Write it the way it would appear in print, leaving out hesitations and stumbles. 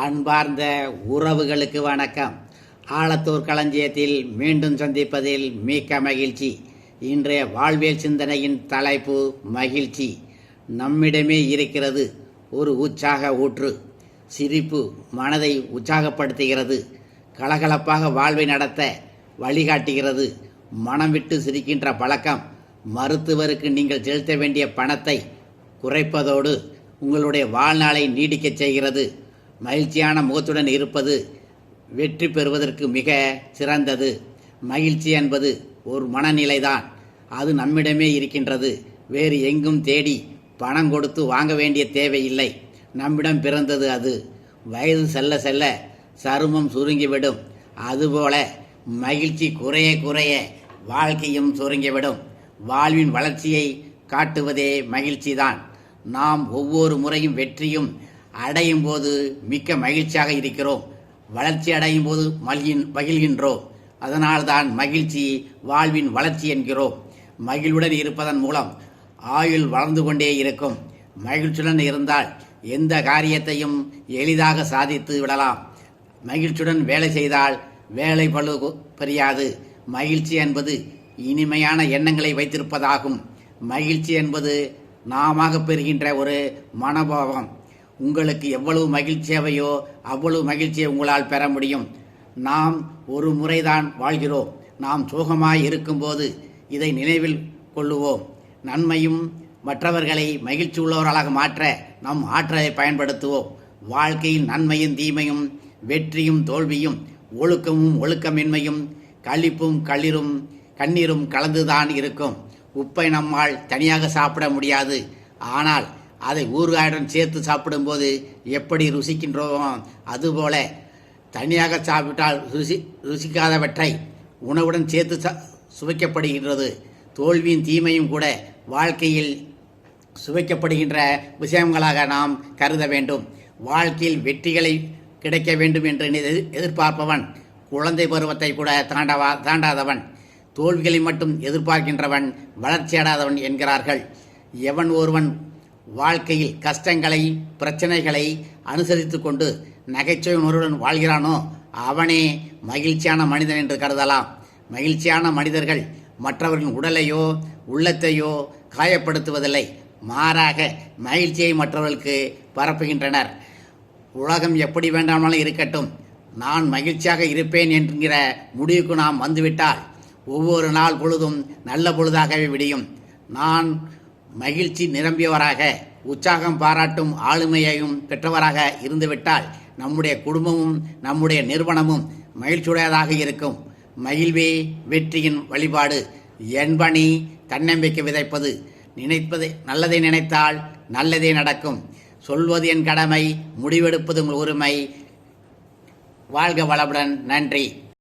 அன்பார்ந்த உறவுகளுக்கு வணக்கம். ஆலத்தூர் களஞ்சியத்தில் மீண்டும் சந்திப்பதில் மிக்க மகிழ்ச்சி. இன்றைய வாழ்வியல் சிந்தனையின் தலைப்பு மகிழ்ச்சி. நம்மிடமே இருக்கிறது ஒரு உற்சாக ஊற்று. சிரிப்பு மனதை உற்சாகப்படுத்துகிறது. கலகலப்பாக வாழ்வை நடத்த வழிகாட்டுகிறது. மனம் விட்டு சிரிக்கின்ற பழக்கம் மருத்துவருக்கு நீங்கள் செலுத்த வேண்டிய பணத்தை குறைப்பதோடு உங்களுடைய வாழ்நாளை நீடிக்கச் செய்கிறது. மகிழ்ச்சியான முகத்துடன் இருப்பது வெற்றி பெறுவதற்கு மிக சிறந்தது. மகிழ்ச்சி என்பது ஒரு மனநிலைதான். அது நம்மிடமே இருக்கின்றது. வேறு எங்கும் தேடி பணம் கொடுத்து வாங்க வேண்டிய தேவையில்லை. நம்மிடம் பிறந்தது அது. வயது செல்ல செல்ல சருமம் சுருங்கிவிடும். அதுபோல மகிழ்ச்சி குறைய குறைய வாழ்க்கையும் சுருங்கிவிடும். வாழ்வின் வளர்ச்சியை காட்டுவதே மகிழ்ச்சிதான். நாம் ஒவ்வொரு முறையும் வெற்றியும் அடையும் போது மிக்க மகிழ்ச்சியாக இருக்கிறோம். வளர்ச்சி அடையும் போது மகிழ்கின்றோம். அதனால்தான் மகிழ்ச்சி வாழ்வின் வளர்ச்சி என்கிறோம். மகிழ்வுடன் இருப்பதன் மூலம் ஆயுள் வளர்ந்து கொண்டே இருக்கும். மகிழ்ச்சியுடன் இருந்தால் எந்த காரியத்தையும் எளிதாக சாதித்து விடலாம். மகிழ்ச்சியுடன் வேலை செய்தால் வேலை பளு பெரியாது. மகிழ்ச்சி என்பது இனிமையான எண்ணங்களை வைத்திருப்பதாகும். மகிழ்ச்சி என்பது நாம பெறுகின்ற ஒரு மனோபாவம். உங்களுக்கு எவ்வளவு மகிழ்ச்சி தேவையோ அவ்வளவு மகிழ்ச்சியை உங்களால் பெற முடியும். நாம் ஒரு முறைதான் வாழ்கிறோம். நாம் சோகமாய் இருக்கும்போது இதை நினைவில் கொள்ளுவோம். நன்மையும் மற்றவர்களை மகிழ்ச்சி உள்ளவர்களாக மாற்ற நம் ஆற்றலை பயன்படுத்துவோம். வாழ்க்கையில் நன்மையும் தீமையும், வெற்றியும் தோல்வியும், ஒழுக்கமும் ஒழுக்கமின்மையும், களிப்பும் கண்ணீரும் கலந்துதான் இருக்கும். உப்பை நம்மால் தனியாக சாப்பிட முடியாது. ஆனால் அதை ஊறுகாயுடன் சேர்த்து சாப்பிடும்போது எப்படி ருசிக்கின்றோம், அதுபோல தனியாக சாப்பிட்டால் ருசிக்காதவற்றை உணவுடன் சேர்த்து சுவைக்கப்படுகின்றது. தோல்வியின் தீமையும் கூட வாழ்க்கையில் சுவைக்கப்படுகின்ற விஷயங்களாக நாம் கருத வேண்டும். வாழ்க்கையில் வெற்றிகளை கிடைக்க வேண்டும் என்று எதிர்பார்ப்பவன் குழந்தை பருவத்தை கூட தாண்டாதவன். தோல்விகளை மட்டும் எதிர்பார்க்கின்றவன் வளர்ச்சியடையாதவன் என்கிறார்கள். எவன் ஒருவன் வாழ்க்கையில் கஷ்டங்களை பிரச்சனைகளை அனுசரித்து கொண்டு நகைச்சுவை உணர்வுடன் வாழ்கிறானோ அவனே மகிழ்ச்சியான மனிதன் என்று கருதலாம். மகிழ்ச்சியான மனிதர்கள் மற்றவர்களின் உடலையோ உள்ளத்தையோ காயப்படுத்துவதில்லை. மாறாக மகிழ்ச்சியை மற்றவர்களுக்கு பரப்புகின்றனர். உலகம் எப்படி வேண்டாமாலும் இருக்கட்டும், நான் மகிழ்ச்சியாக இருப்பேன் என்கிற முடிவுக்கு நாம் வந்துவிட்டால் ஒவ்வொரு நாள் பொழுதும் நல்ல பொழுதாகவே விடியும். நான் மகிழ்ச்சி நிரம்பியவராக உற்சாகம் பாராட்டும் ஆளுமையையும் பெற்றவராக இருந்துவிட்டால் நம்முடைய குடும்பமும் நம்முடைய நிறுவனமும் மகிழ்ச்சியுடையதாக இருக்கும். மகிழ்வே வெற்றியின் வழிபாடு. என்பனி தன்னம்பிக்கை விதைப்பது. நல்லதை நினைத்தால் நல்லதே நடக்கும். சொல்வது என் கடமை, முடிவெடுப்பது உங்கள் உரிமை. வாழ்க வளமுடன். நன்றி.